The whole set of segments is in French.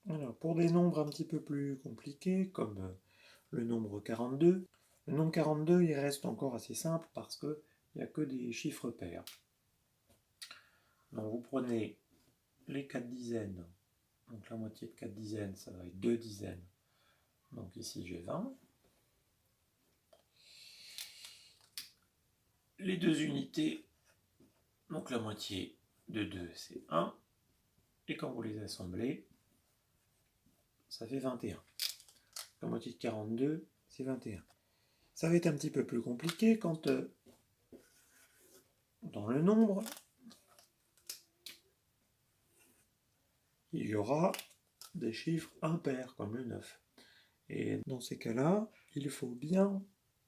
Alors, pour des nombres un petit peu plus compliqués, comme le nombre 42, le nombre 42, il reste encore assez simple parce qu'il n'y a que des chiffres pairs. Donc vous prenez les 4 dizaines, donc la moitié de 4 dizaines, ça va être 2 dizaines. Donc ici j'ai 20. Les 2 unités, donc la moitié de 2 c'est 1. Et quand vous les assemblez, ça fait 21. La moitié de 42, c'est 21. Ça va être un petit peu plus compliqué quand dans le nombre, il y aura des chiffres impairs comme le 9. Et dans ces cas-là, il faut bien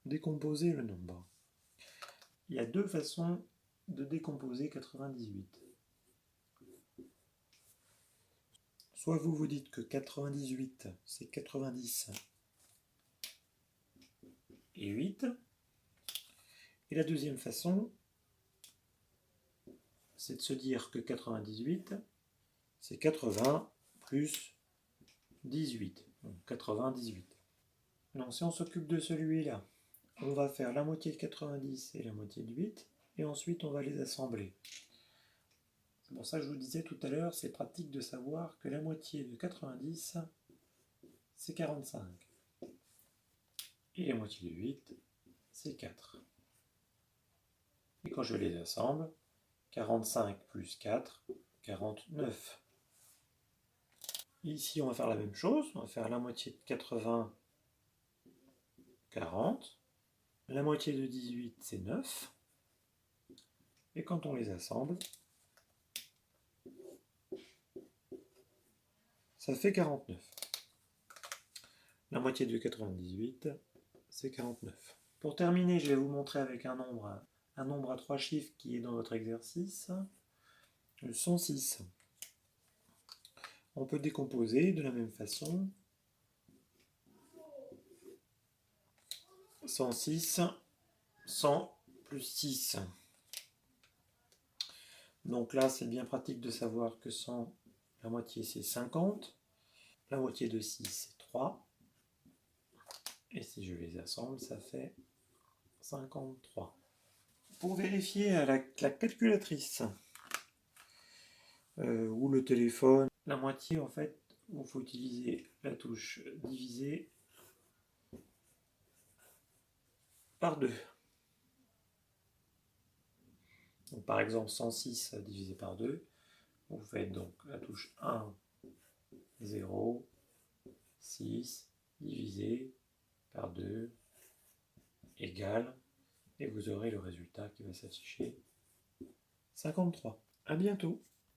décomposer le nombre. Il y a deux façons de décomposer 98. Soit vous vous dites que 98, c'est 90 et 8. Et la deuxième façon, c'est de se dire que 98, c'est 80 plus 18. Donc 98. Donc si on s'occupe de celui-là, on va faire la moitié de 90 et la moitié de 8, et ensuite on va les assembler. C'est pour ça que je vous disais tout à l'heure, c'est pratique de savoir que la moitié de 90, c'est 45. Et la moitié de 8, c'est 4. Et quand je les assemble, 45 plus 4, 49. Ici, on va faire la même chose. On va faire la moitié de 80, 40. La moitié de 18, c'est 9. Et quand on les assemble, ça fait 49. La moitié de 98, c'est 49. Pour terminer, je vais vous montrer avec un nombre à 3 chiffres qui est dans votre exercice, le 106. On peut décomposer de la même façon. 106, 100 plus 6. Donc là, c'est bien pratique de savoir que 100, la moitié c'est 50. La moitié de 6, c'est 3. Et si je les assemble, ça fait 53. Pour vérifier à la calculatrice ou le téléphone, la moitié, en fait, il faut utiliser la touche diviser par 2. Donc, par exemple, 106 divisé par 2, vous faites donc la touche 1, 0, 6, divisé par 2, égale, et vous aurez le résultat qui va s'afficher, 53. À bientôt.